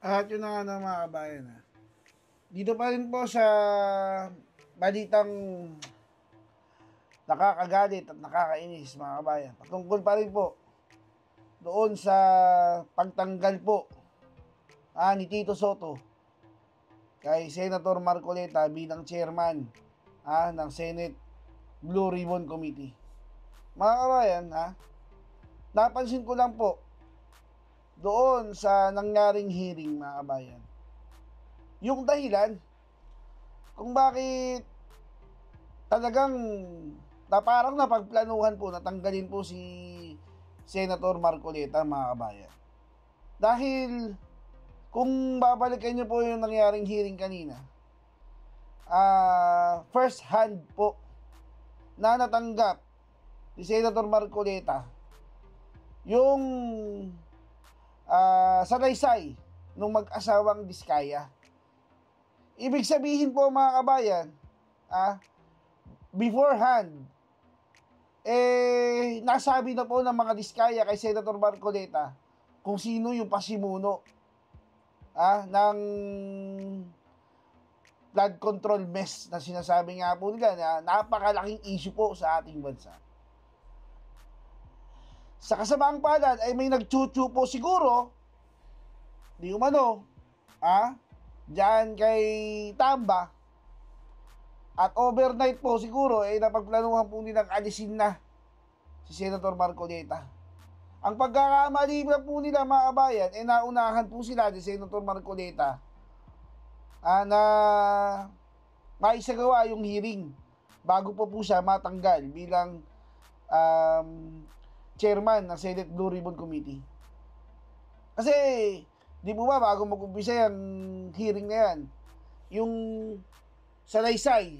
At yun na nga mga kabayan. Dito pa rin po sa balitang nakakagalit at nakakainis mga kabayan. Patungkol pa rin po doon sa pagtanggal po ni Tito Soto kay Senator Marcoleta bilang chairman ng Senate Blue Ribbon Committee. Mga kabayan, napansin ko lang po doon sa nangyaring hearing mga kabayan, yung dahilan kung bakit talagang parang napagplanuhan po na tanggalin po si Senator Marcoleta mga kabayan. Dahil kung babalikan nyo po yung nangyaring hearing kanina, first hand po na natanggap ni Senator Marcoleta yung salaysay nung mag-asawang Diskaya. Ibig sabihin po mga kabayan, beforehand, nasabi na po ng mga Diskaya kay Senator Marcoleta kung sino yung pasimuno ng flood control mess na sinasabi nga po nila na napakalaking issue po sa ating bansa. Sa kasamaang palad ay may nagchuchu po siguro, di umano, dyan kay Tamba, at overnight po siguro napagplanuhan po nilang alisin na si Senator Marcoleta. Ang pagkakamali po nila mga kabayan, naunahan po sila ni Senator Marcoleta na maisagawa yung hearing bago po siya matanggal bilang chairman ng Senate Blue Ribbon Committee. Kasi, di po ba, bago mag-umpisa yung hearing na yan, yung salaysay,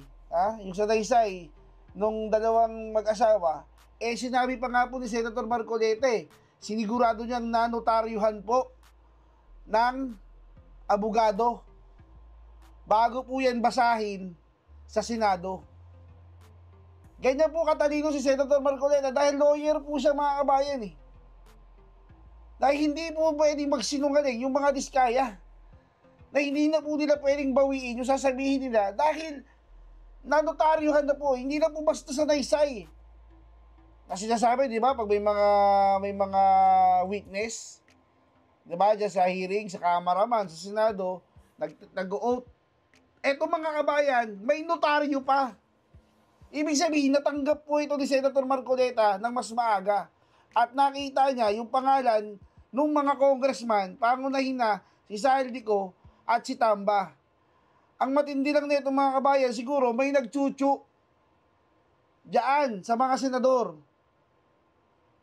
yung salaysay nung dalawang mag-asawa, sinabi pa nga po ni Senator Marcoleta, sinigurado niyang nanotaryuhan po ng abogado bago po yan basahin sa Senado. Ganyan po katalino si Senator Marcoleta dahil lawyer po siya mga kabayan Dahil hindi po pwedeng magsinungaling yung mga Diskaya na hindi na po nila pwedeng bawiin yung sasabihin nila dahil nanotaryuhan na po, hindi na po basta sa naysay. Kasi sinasabi, di ba, pag may mga witness, di ba, dyan sa hearing, sa cameraman, sa Senado, nag-oath. Eto mga kabayan, may notaryo pa. Ibig sabihin, natanggap po ito ni Senator Marcoleta ng mas maaga. At nakita niya yung pangalan ng mga congressman, pangunahin na si Saldico at si Tamba. Ang matindi lang nito mga kabayan, siguro may nagchuchu diyan sa mga senador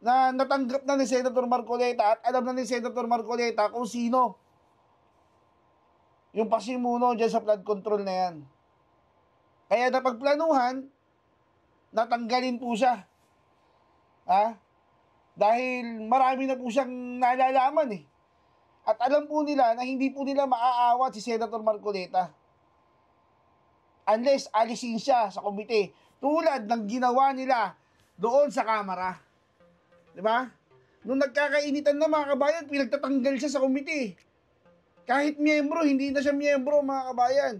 na natanggap na ni Senator Marcoleta at alam na ni Senator Marcoleta kung sino yung pasimuno dyan sa flood control na yan. Kaya napagplanuhan, natanggalin po siya. Dahil marami na po siyang nalalaman At alam po nila na hindi po nila maaawat si Senator Marcoleta unless alisin siya sa komite. Tulad ng ginawa nila doon sa Kamara. Diba? Nung nagkakainitan na mga kabayan, pinagtatanggal siya sa komite. Kahit miyembro, hindi na siya miyembro mga kabayan.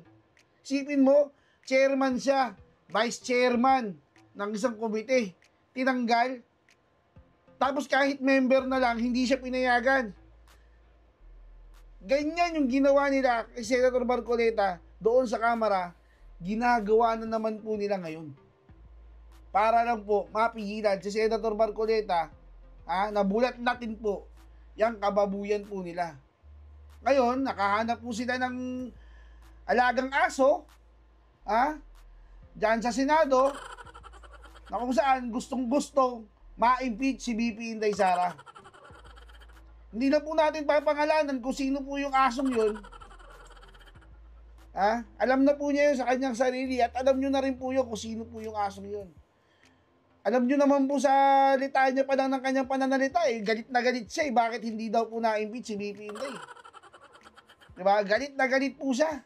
Sipin mo, chairman siya, vice chairman ng isang komite. Tinanggal. Tapos kahit member na lang, hindi siya pinayagan. Ganyan yung ginawa nila kay Senator Marcoleta doon sa Kamara, ginagawa na naman po nila ngayon. Para lang po mapigilan si Senator Marcoleta nabulat natin po yung kababuyan po nila. Ngayon, nakahanap po sila ng alagang aso dyan sa Senado na kung saan gustong-gusto ma-impeach si BP Inday Sara. Hindi na po natin papangalanan kung sino po yung asong yun. Alam na po niya yun sa kanyang sarili at alam nyo na rin po yun kung sino po yung asong yun. Alam nyo naman po sa litanya pa lang ng kanyang pananalita galit na galit siya bakit hindi daw po na-impeach si BP Inday. Diba? Galit na galit po siya.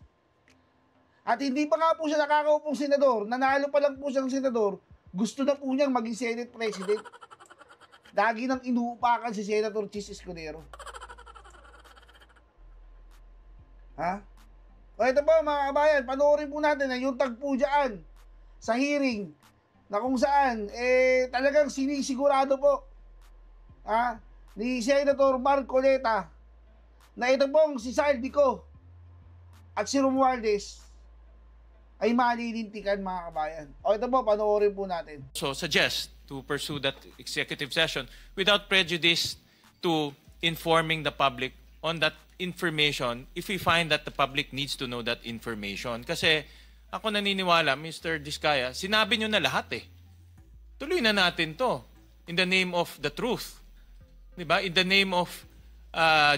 At hindi pa nga po siya nakakaupong senador, nanalo pa lang po siyang senador, gusto na po niyang maging Senate President. Lagi nang inuupakan si Senator Chis Escudero. Ha? O ito po mga kabayan, panoorin po natin na yung tagpo dyan sa hearing na kung saan talagang sinisigurado po ni Senator Marcoleta na ito pong si Saldico at si Romualdez ay malilintikan mga kabayan. O ito po, panoorin po natin. So suggest to pursue that executive session without prejudice to informing the public on that information if we find that the public needs to know that information. Kasi ako naniniwala, Mr. Diskaya, sinabi nyo na lahat eh. Tuloy na natin to in the name of the truth. Diba? In the name of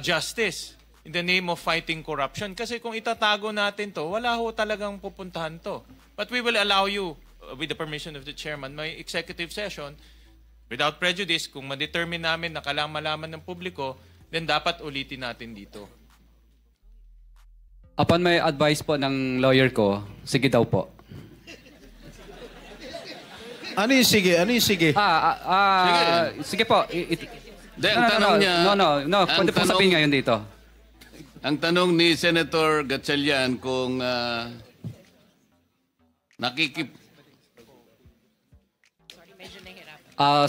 justice. In the name of fighting corruption. Kasi kung itatago natin to, wala ho talagang pupuntahan to. But we will allow you, with the permission of the chairman, may executive session without prejudice. Kung ma-determine namin na kailangan malaman ng publiko, then dapat ulitin natin dito. Upon may advice po ng lawyer ko, sige daw po. Ano yung sige? Ano yung sige? Sige po. Ang tanong niya... No. Pwede po sabihin ngayon dito. Ang tanong ni Senator Gatchalian kung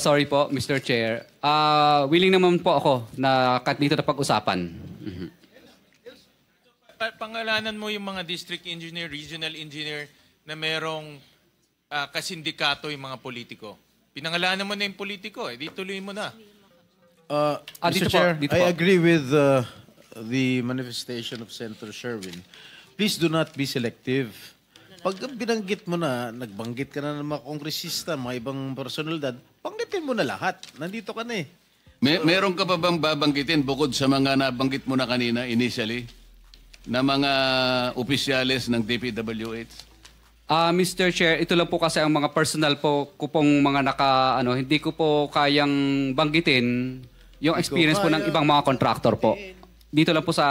Sorry po, Mr. Chair. Willing naman po ako na kahit dito na pag-usapan. Pangalanan mo yung mga district engineer, regional engineer na merong kasindikato yung mga politiko. Pinangalanan mo na yung politiko, di tuloy mo na. Mr. Chair, I agree with the manifestation of Senator Sherwin. Please do not be selective. Pag binanggit mo na, nagbanggit ka na ng mga kongresista, mga ibang personalidad, banggitin mo na lahat. Nandito ka na eh. Meron ka pa bang babanggitin bukod sa mga nabanggit mo na kanina initially na mga opisyales ng DPWH? Mr. Chair, ito lang po kasi ang mga personal po ko pong mga hindi ko po kayang banggitin yung experience po ng ibang mga contractor po. Dito lang po sa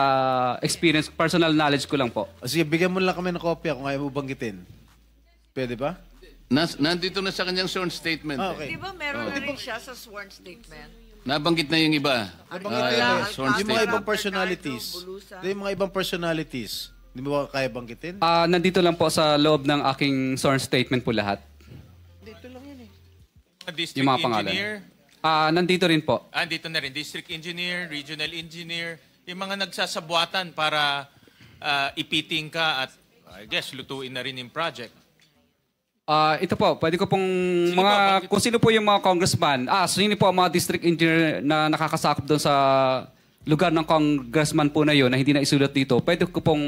experience, personal knowledge ko lang po. Sige, bigyan mo lang kami ng kopya kung ayaw mo banggitin. Pwede ba? Nandito na sa kanyang sworn statement. Okay. Di ba meron na rin siya sa sworn statement? Nabanggit na yung iba. Yung mga ibang personalities. Yung mga ibang personalities. Hindi mo ba kaya banggitin? Nandito lang po sa loob ng aking sworn statement po lahat. Dito lang yun eh. District Yung mga pangalan. engineer. Nandito rin po. Dito na rin. District engineer, regional engineer, yung mga nagsasabuatan para ipiting ka at I guess lutuin na rin yung project. Ito po, pwede ko pong kung sino po yung mga congressman, sino po ang mga district engineer na nakakasakop doon sa lugar ng congressman po na yun na hindi na isulat dito, pwede ko pong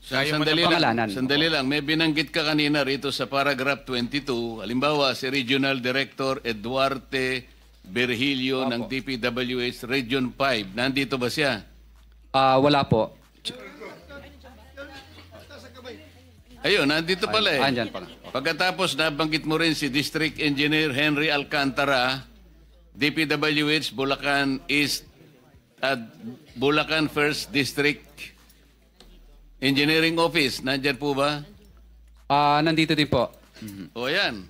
pangalanan. Sandali lang, may binanggit ka kanina rito sa paragraph 22, halimbawa si Regional Director Eduarte Berhilio ng DPWH Region 5. Nandito ba siya? Wala po. Ayun, nandito pala eh. Andyan pala. Pagkatapos nabanggit mo rin si District Engineer Henry Alcantara, DPWH Bulacan East at Bulacan First District Engineering Office. Nandyan po ba? Nandito din po. O yan.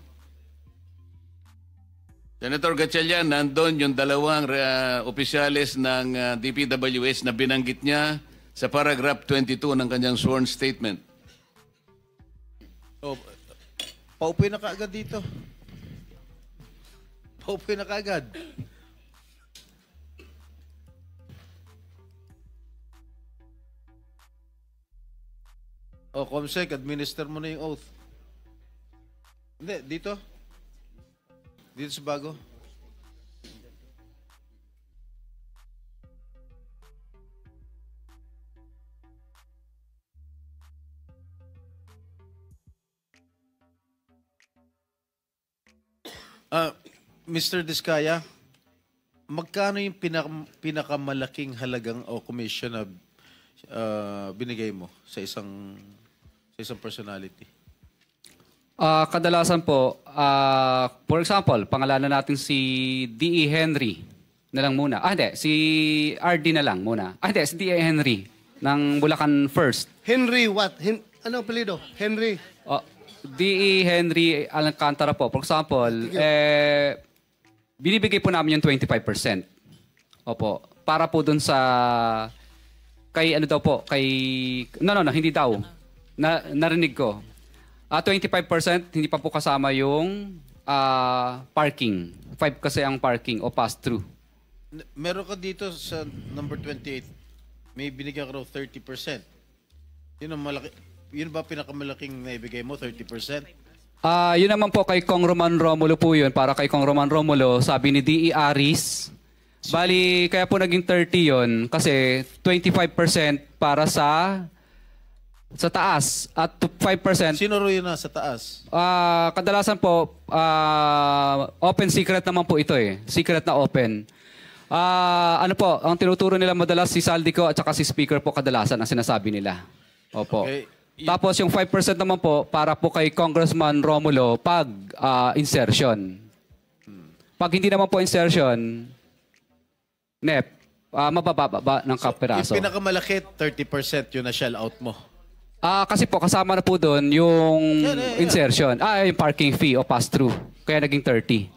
Senator Gatchalian, nandun yung dalawang opisyales ng DPWH na binanggit niya sa paragraph 22 ng kanyang sworn statement. Paupoy na kaagad dito. Paupoy na kaagad. Comsec, administer mo na yung oath. Hindi, dito. Dito sa bago. Mr. Diskaya, magkano yung pinakamalaking halagang o commission na binigay mo sa isang personality? Kadalasan po, for example, pangalanan natin si D.E. Henry na lang muna. Hindi, si R.D. na lang muna. Hindi, si D.E. Henry ng Bulacan First. Henry what? Ano apelido? Henry? D.E. Henry Alcantara po. For example, binibigay po namin yung 25%. Opo. Para po dun sa kay ano daw po, kay... No, hindi daw. Narinig ko. 25% hindi pa po kasama yung parking. 5 kasi ang parking o pass-through. Meron ka dito sa number 28, may binigyan ka raw 30%. Yun ang malaki. Yun ba pinakamalaking naibigay mo, 30%? Yun naman po kay Kong Roman Romulo po yun. Para kay Kong Roman Romulo, sabi ni D.E. Aris, bali, kaya po naging 30 yun kasi 25% para sa taas at 5%. Sino ro yun sa taas? Kadalasan po, open secret naman po ito eh. Secret na open. Ano po, ang tinuturo nila madalas si Saldico at saka si Speaker po kadalasan ang sinasabi nila. Opo. Okay. Tapos yung 5% naman po para po kay Congressman Romulo pag insertion. Pag hindi naman po insertion, NEP, mabababa ng kapiraso. Yung pinakamalaki, 30% yun na shell out mo. Kasi po kasama na po doon yung insertion. Yung parking fee o pass-through. Kaya naging 30.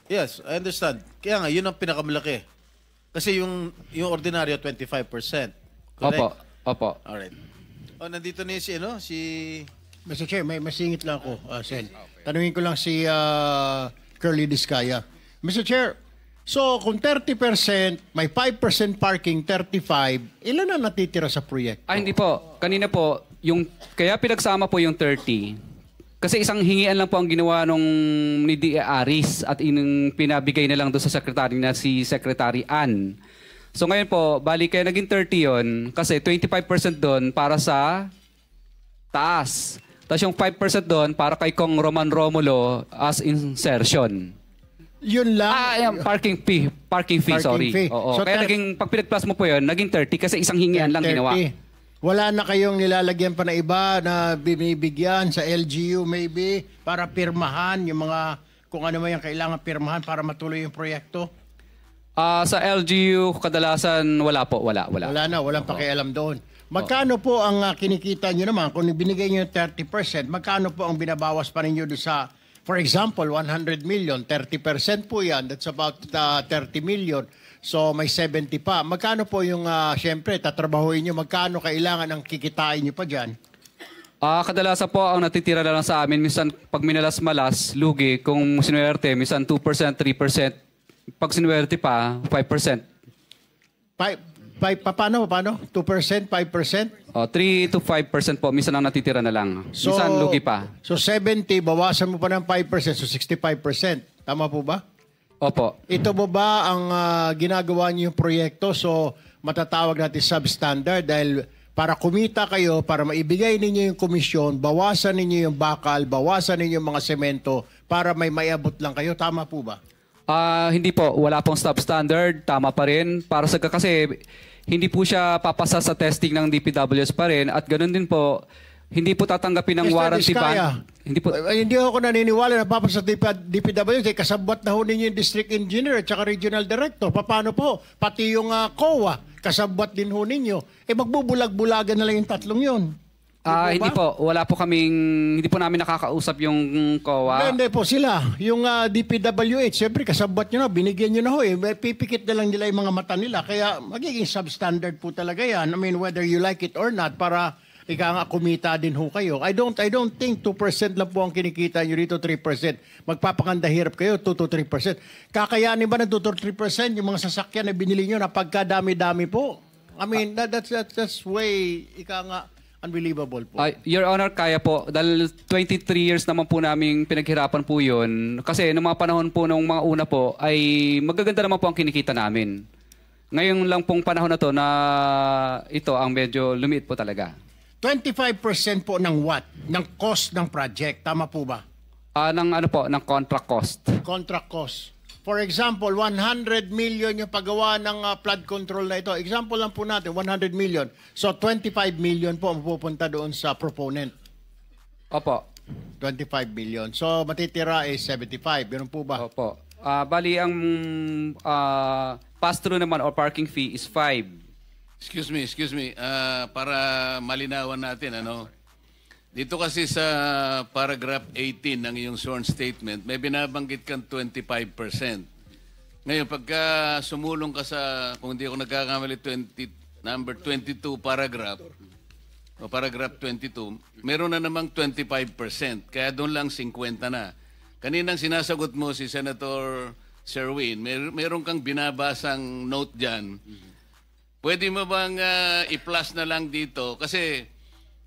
Yes, I understand. Kaya nga, yun ang pinakamalaki. Kasi yung ordinaryo, 25%. Correct? Opo. Alright. Nandito na si... Mr. Chair, may masingit lang ako, Sen. Tanungin ko lang si Curly Discaya. Mr. Chair, so kung 30%, may 5% parking, 35%, ilan na natitira sa proyekto? Hindi po. Kanina po, kaya pinagsama po yung 30. Kasi isang hingian lang po ang ginawa nung ni D.E. Aris at pinabigay na lang doon sa secretary na si Secretary Ann. So ngayon po, bali kaya naging 30 yun kasi 25% doon para sa taas. Tapos yung 5% doon para kay Kong Roman Romulo as insertion. Yun lang? Yung parking fee. Parking fee. Oo. So, kaya naging, pag pinag-plus mo po yun, naging 30 kasi isang hingian lang 30. ginawa. Wala na kayong nilalagyan pa na iba na binibigyan sa LGU maybe para pirmahan yung mga kung ano man yung kailangan pirmahan para matuloy yung proyekto? Sa LGU, kadalasan wala po. Wala. Walang pakialam doon. Magkano po ang kinikita nyo naman? Kung binigay nyo yung 30%, magkano po ang binabawas pa ninyo doon sa, for example, 100 million, 30% po yan, that's about 30 million. So may 70 pa. Magkano po yung, syempre, tatrabahuin nyo, magkano kailangan ang kikitain nyo pa dyan? Kadalasan po ang natitira na lang sa amin, minsan pag minalas-malas, lugi, kung sinuwerte, minsan 2%, 3%. Pag sinuwerte pa, 5%. Paano? 2%? 5%? 3 to 5% po. Minsan ang natitira na lang. Minsan lugi pa. So 70, bawasan mo pa ng 5%, so 65%. Tama po ba? Opo. Ito mo ba ang ginagawa niyo yung proyekto? So matatawag natin substandard dahil para kumita kayo, para maibigay ninyo yung komisyon, bawasan ninyo yung bakal, bawasan ninyo yung mga semento para may maiabot lang kayo. Tama po ba? Hindi po. Wala pong substandard. Tama pa rin. Kasi hindi po siya papasa sa testing ng DPWS pa rin. At ganoon din po, hindi po tatanggapin ng warranty ban. Hindi ako naniniwala na papasa sa DPWS. Kasabwat na ho ninyo yung district engineer at saka regional director. Paano po? Pati yung COA, kasabwat din ho ninyo. Magbubulag-bulagan na lang yung tatlong yun. Hindi po. Wala po hindi po namin nakakausap yung COA. Hindi po sila. Yung DPWH, siyempre kasabot nyo na, binigyan nyo na ho eh. Pipikit na lang nila yung mga mata nila. Kaya magiging substandard po talaga yan. I mean, whether you like it or not, para kumita din ho kayo. I don't think 2% lang po ang kinikita nyo dito, 3%. Magpapakanda hirap kayo, 2 to 3%. Kakayanin ba ng 2 to 3% yung mga sasakyan na binili nyo na pagkadami-dami po? I mean, that's way, unbelievable po. Your Honor, kaya po. Dahil 23 years naman po namin pinaghirapan po yun. Kasi noong mga panahon po, noong mga una po, ay magaganda naman po ang kinikita namin. Ngayon lang pong panahon na to na ito ang medyo lumiit po talaga. 25% po ng what? Ng cost ng project. Tama po ba? Ng contract cost. Contract cost. For example, 100 million yung paggawa ng flood control na ito. Example lang po natin, 100 million. So 25 million po ang pupunta doon sa proponent. Opo. 25 million. So matitira is 75. Ganun po ba? Opo. Bali, ang pass-through naman or parking fee is 5. Excuse me. Para malinawan natin, dito kasi sa paragraph 18 ng iyong sworn statement, may binabanggit kang 25%. Ngayon, pagka sumulong ka sa, kung hindi ako nagkakamali, number 22 paragraph, o paragraph 22, meron na namang 25%. Kaya doon lang 50 na. Kaninang sinasagot mo si Senator Sherwin, meron kang binabasang note dyan. Pwede mo bang i-plus na lang dito? Kasi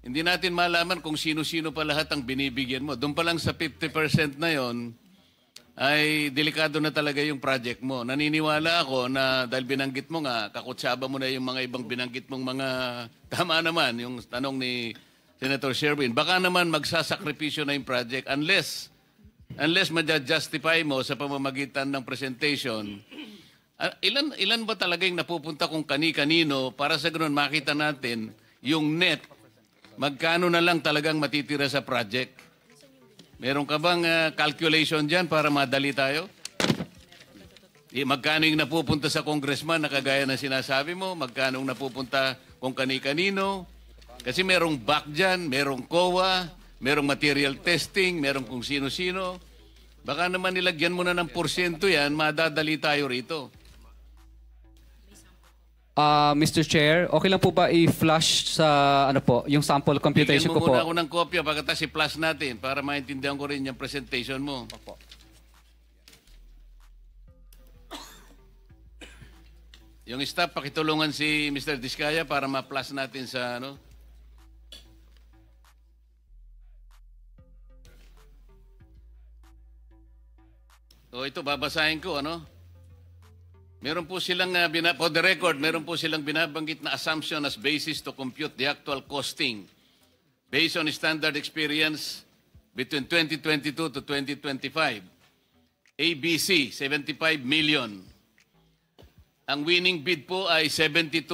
hindi natin malaman kung sino-sino pa lahat ang binibigyan mo. Doon pa lang sa 50% na yon ay delikado na talaga yung project mo. Naniniwala ako na dahil binanggit mo nga, kakutsaba mo na yung mga ibang binanggit mong mga, tama naman, yung tanong ni Senator Sherwin, baka naman magsasakripisyo na yung project unless ma-justify mo sa pamamagitan ng presentation. Ilan ba talaga yung napupunta kung kani-kanino para sa ganoon makita natin yung net, magkano na lang talagang matitira sa project? Meron ka bang calculation dyan para madali tayo? Magkano yung napupunta sa congressman na kagaya na sinasabi mo? Magkano yung napupunta kung kani-kanino? Kasi merong back dyan, merong COA, merong material testing, merong kung sino-sino. Baka naman nilagyan mo na ng porsyento yan, madadali tayo rito. Mr. Chair, okay lang po ba i-flash sa yung sample computation ko po? Bigyan mo muna ako ng kopya pagkatapos i-flash natin para maintindihan ko rin yung presentation mo. Opo. Yung staff, pakitulungan si Mr. Diskaya para ma-flash natin sa O ito, babasahin ko, Meron po silang, for the record, meron po silang binabanggit na assumption as basis to compute the actual costing based on standard experience between 2022 to 2025. ABC, 75 million. Ang winning bid po ay 72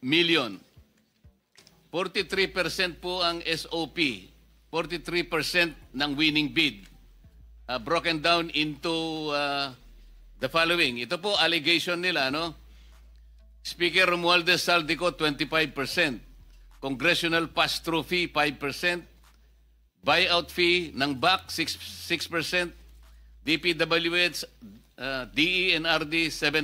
million. 43% po ang SOP. 43% ng winning bid. Broken down into the following. Ito po allegation nila, Speaker Romualdez Saldico, 25%. Congressional pass-through fee, 5%. Buyout fee ng BAC, 6%. DPWH, DE&RD, 7%.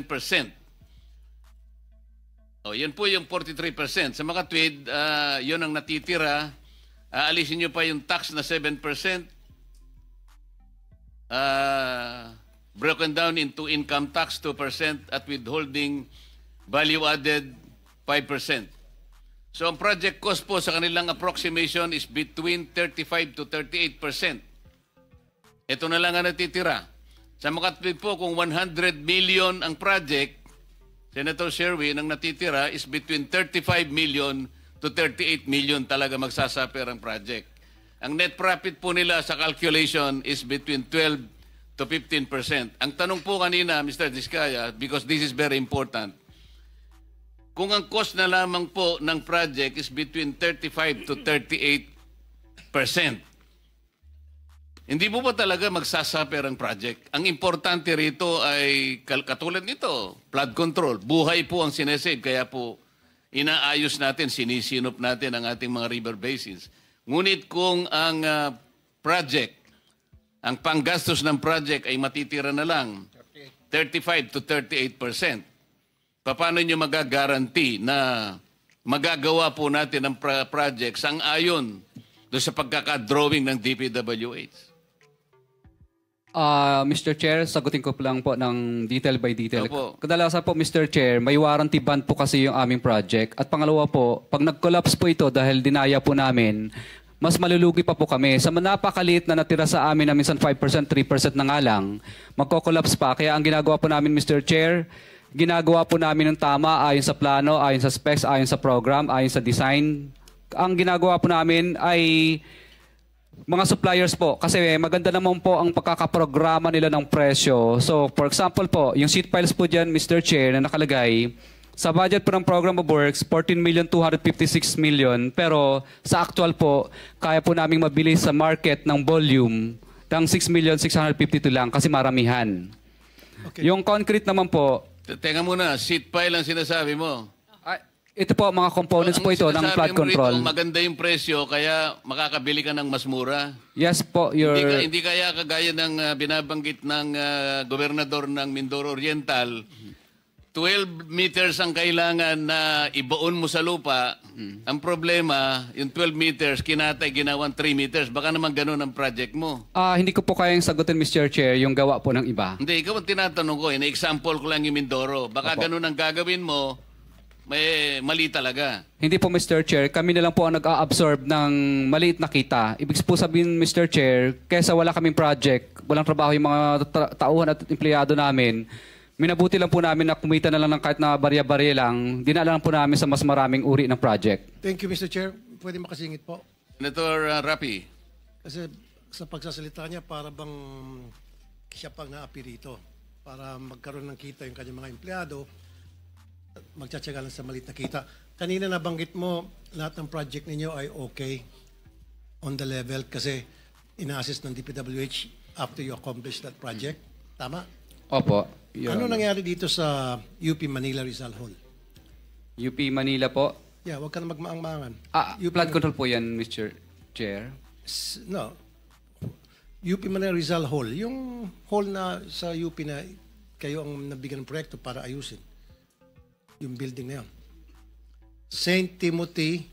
Yan po yung 43%. Sa mga tweed, yun ang natitira. Aalisin nyo pa yung tax na 7%. Broken down into income tax 2% at withholding value added 5%. So ang project cost po sa kanilang approximation is between 35 to 38%. Ito na lang ang natitira. Sa makatwid po kung 100 million ang project, Senator Sherwin, ang natitira is between 35 million to 38 million talaga magsasuffer ang project. Ang net profit po nila sa calculation is between 12 to 15%. Ang tanong po kanina, Mr. Diskaya, because this is very important, kung ang cost na lamang po ng project is between 35 to 38%, hindi po ba talaga magsasuffer ang project? Ang importante rito ay katulad nito, flood control. Buhay po ang sinesave, kaya po inaayos natin, sinisinop natin ang ating mga river basins. Ngunit kung ang project, ang panggastos ng project ay matitira na lang 35 to 38%. Paano nyo magagaranti na magagawa po natin ang project sang-ayon doon sa pagkakadrawing ng DPWH? Mr. Chair, sagutin ko lang po ng detail by detail. Opo. Kadalasan po, Mr. Chair, may warranty bond po kasi yung aming project. At pangalawa po, pag nag-collapse po ito dahil dinaya po namin, mas malulugi pa po kami. Sa napakaliit na natira sa amin na minsan 5%, 3% na nga lang, magko-collapse pa. Kaya ang ginagawa po namin, Mr. Chair, ginagawa po namin ng tama ayon sa plano, ayon sa specs, ayon sa program, ayon sa design. Ang ginagawa po namin ay mga suppliers po. Kasi maganda naman po ang pagkakaprograma nila ng presyo. So, for example po, yung sheet piles po dyan, Mr. Chair, na nakalagay, sa budget po ng Program of Works, 14,256 million. Pero sa actual po, kaya po naming mabili sa market ng volume ng 6,652 lang kasi maramihan. Okay. Yung concrete naman po... Teka muna, sheet pile ang sinasabi mo. Ito po, mga components po ito ng flood control. Rito, maganda yung presyo, kaya makakabili ka ng mas mura. Yes po, Hindi kaya kagaya ng binabanggit ng gobernador ng Mindoro Oriental, 12 meters ang kailangan na ibaon mo sa lupa. Ang problema, yung 12 meters, kinatay, ginawan 3 meters. Baka naman ganun ang project mo. Hindi ko po kayang sagutin, Mr. Chair, yung gawa po ng iba. Hindi, ikaw ang tinatanong ko. Na-example ko lang yung Mindoro. Baka ganun ang gagawin mo, may mali talaga. Hindi po, Mr. Chair. Kami na lang po ang nag-a-absorb ng maliit na kita. Ibig po sabihin, Mr. Chair, kesa wala kaming project, walang trabaho yung mga tauhan at empleyado namin, minabuti lang po namin na kumita na lang ng kahit na barya-barya lang, dinala lang po namin sa mas maraming uri ng project. Thank you, Mr. Chair. Pwede makasingit po. Senator Rapi. Kasi sa pagsasalita niya, para bang siya pang naapi rito. Para magkaroon ng kita yung kanyang mga empleyado, magtsatsaga lang sa maliit na kita. Kanina nabanggit mo, lahat ng project ninyo ay okay on the level kasi ina-assist ng DPWH after you accomplish that project. Tama? Opo. Ano nangyari dito sa UP Manila Rizal Hall? UP Manila po? Yeah, huwag ka na magmaang-maangan. Flood control po yan, Mr. Chair. No. UP Manila Rizal Hall. Yung hall na sa UP na kayo ang nabigyan ng proyekto para ayusin. Yung building na yun. St. Timothy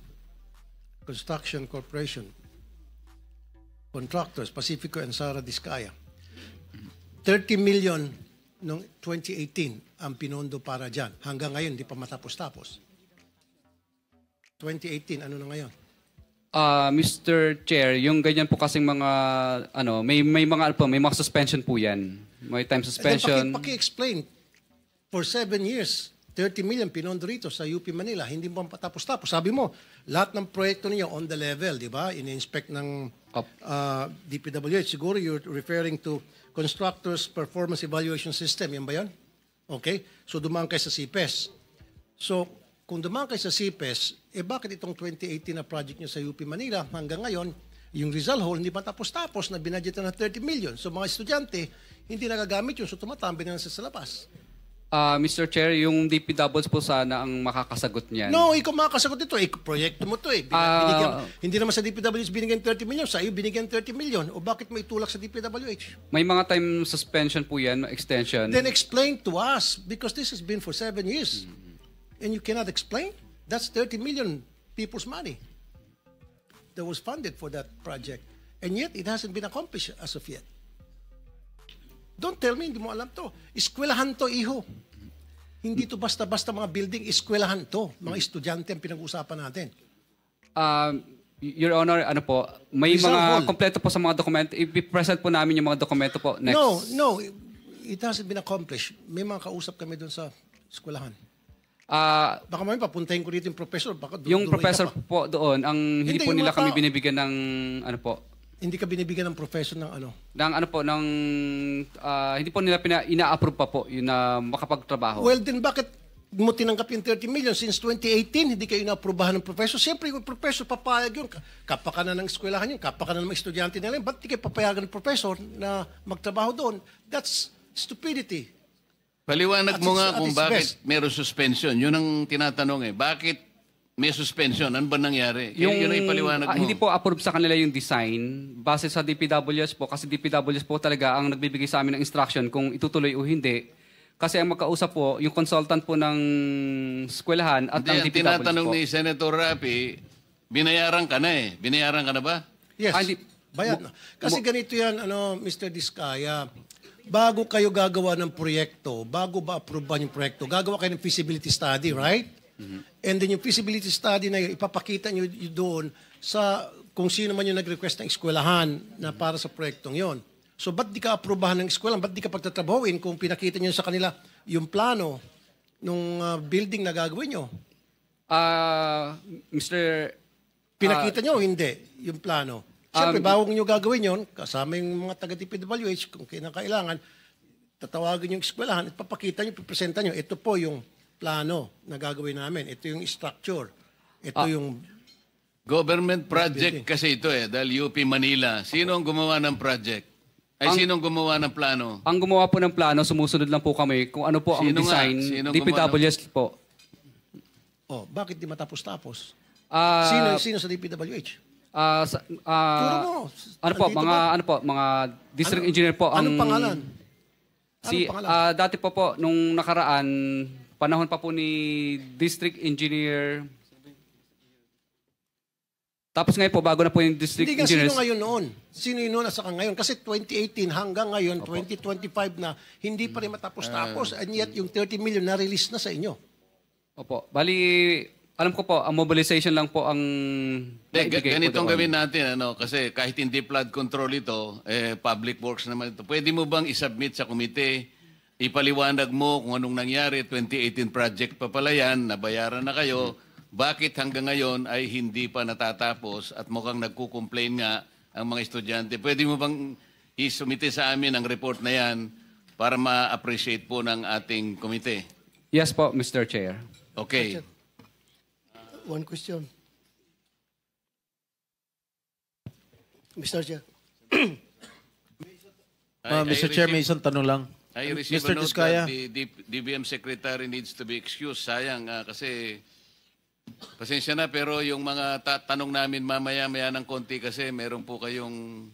Construction Corporation. Contractors, Pacifico and Sara Discaya. 30 million noong 2018 ang pinondo para dyan. Hanggang ngayon, di pa matapos-tapos. 2018, ano na ngayon? Mr. Chair, yung ganyan po kasing mga, may mga suspension po yan. May time suspension. Paki-explain. For 7 years, 30 million pinondo rito sa UP Manila, hindi mo patapos-tapos. Sabi mo, lahat ng proyekto niyo on the level, di ba? In-inspect ng DPWH. Siguro you're referring to Constructors Performance Evaluation System. Yan ba yan? Okay. So dumaan kayo sa CPES. So kung dumaan kayo sa CPES, bakit itong 2018 na project nyo sa UP Manila hanggang ngayon, yung Rizal Hall hindi pa tapos-tapos na binadgetan na 30 million. So mga estudyante, hindi nagagamit yun. So tumatambi na sa labas. Mr. Chair, yung DPWs po sana ang makakasagot niyan. No, ikaw makakasagot ito. Proyekto mo to eh. Hindi naman sa DPWH binigyan 30 million. Sa iyo binigyan 30 million. O bakit may tulak sa DPWH? May mga time suspension po yan, extension. Then explain to us because this has been for 7 years. And you cannot explain? That's 30 million people's money that was funded for that project. And yet, it hasn't been accomplished as of yet. Don't tell me, hindi mo alam to. Eskwelahan to, iho. Hindi to basta-basta mga building, eskwelahan to. Mga estudyante ang pinag-uusapan natin. Your Honor, may Rizal mga Hall. kompleto po sa mga dokumento. I-present po namin yung mga dokumento po next. No. It hasn't been accomplished. May mga kausap kami doon sa eskwelahan. Baka may papuntahin ko dito yung professor. Baka Yung professor po doon, hindi po nila kami binibigyan ng Hindi ka binibigyan ng professor ng ano? Hindi po nila ina-approve pa po yun na makapagtrabaho. Well, then bakit mo tinanggap yung 30 million since 2018? Hindi kayo na-approvehan ng professor. Siyempre, yung professor papayag yun. Kapakanan ng eskwelahan yun. Kapakanan ng mga estudyante nila yun. Ba't di kayo papayagan ng professor na magtrabaho doon? That's stupidity. Paliwanag mo nga kung bakit meron suspension. Yun ang tinatanong eh. Bakit may suspension? Ano ba nangyari? Yun ang ipaliwanag mo. Hindi po approve sa kanila yung design base sa DPWS po kasi DPWS po talaga ang nagbibigay sa amin ng instruction kung itutuloy o hindi. Kasi ang magkausap po, yung consultant po ng eskwelahan at ng DPWS po. Ang tinatanong ni Senator Rapi, binayaran ka na eh. Binayaran ka na ba? Yes. Bayad na. Kasi ganito yan, Mr. Discaya, bago kayo gagawa ng proyekto, bago ba approvean yung proyekto, gagawa kayo ng feasibility study, right? And then yung feasibility study na yun, ipapakita nyo doon sa kung sino man yung nag-request ng eskwelahan na para sa proyektong yon. So, ba't di ka aprubahan ng eskwelahan? Ba't di ka pagtatrabahuin kung pinakita nyo sa kanila yung plano ng building na gagawin nyo? Mr. Pinakita nyo o hindi yung plano? Siyempre, bago nyo gagawin yon, kasama yung mga taga-DPWH, kung kailangan, tatawagin yung eskwelahan at papakita nyo, pipresenta nyo, ito po yung plano na gagawin namin. Ito yung structure. Ito yung... Government project kasi ito eh, dahil UP Manila. Sino ang gumawa ng project? Sino ang gumawa ng plano? Ang gumawa po ng plano, sumusunod lang po kami kung ano po ang design. DPWS po. Bakit di matapos-tapos? Sino sa DPWH? Turo mo. Mga district engineer po. Anong pangalan? Dati po nung nakaraan, panahon pa po ni District Engineer. Tapos ngayon po, bago na po yung District Hindi ka Engineers. sino ngayon noon? Sino yun noon at saka ngayon? Kasi 2018 hanggang ngayon, 2025 na, hindi pa rin matapos-tapos. And yet, yung 30 million na-release na sa inyo. Opo. Bali, alam ko po, ang mobilization lang po ang... Ganitong gawin natin, kasi kahit hindi flood control ito, public works naman ito. Pwede mo bang isubmit sa komite, ipaliwanag mo kung anong nangyari, 2018 project pa pala yan, nabayaran na kayo, bakit hanggang ngayon ay hindi pa natatapos at mukhang nagko-complain nga ang mga estudyante. Pwede mo bang isumite sa amin ang report na yan para ma-appreciate po ng ating komite? Yes po, Mr. Chair. Okay. One question. Mr. Chair. Mr. Chair, may isang tanong lang. I received Mr. a note Diskaya. that the DBM secretary needs to be excused. Sayang kasi pasensya na pero yung mga tanong namin mamaya-maya ng konti kasi meron po kayong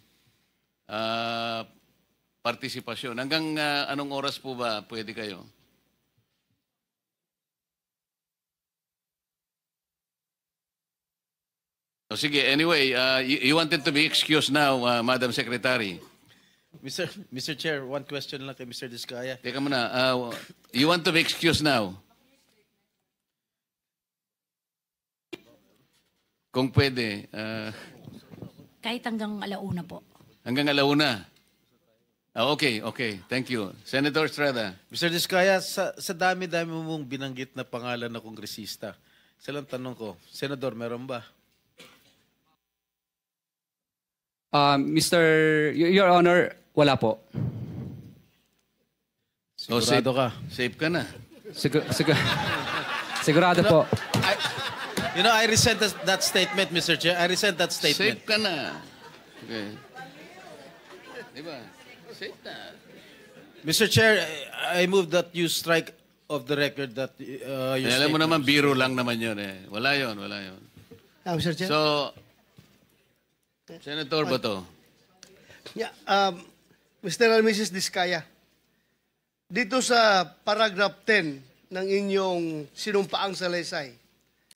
partisipasyon. Hanggang anong oras po ba pwede kayo? O sige, anyway, you wanted to be excused now, Madam Secretary. Mr. Chair, one question lang kay Mr. Diskaya. Teka muna, you want to be excused now? Kung pwede. Kahit hanggang alauna po. Hanggang alauna. Okay. Thank you. Senator Estrada. Mr. Diskaya, sa dami-dami mong binanggit na pangalan na kongresista, isa lang tanong ko, Senador, meron ba? Your Honor, wala po. Sigurado ka? Safe ka na. Sigurado po. I resent that statement, Mr. Chair. I resent that statement. Safe ka na. Okay. Diba? Safe na. Mr. Chair, I move that you strike of the record that your Alam mo naman, biro lang naman yun eh. Wala yun. Mr. Chair. So, Senator Bato. Yeah, Mr. and Mrs. Diskaya, dito sa paragraph 10 ng inyong sinumpaang salaysay,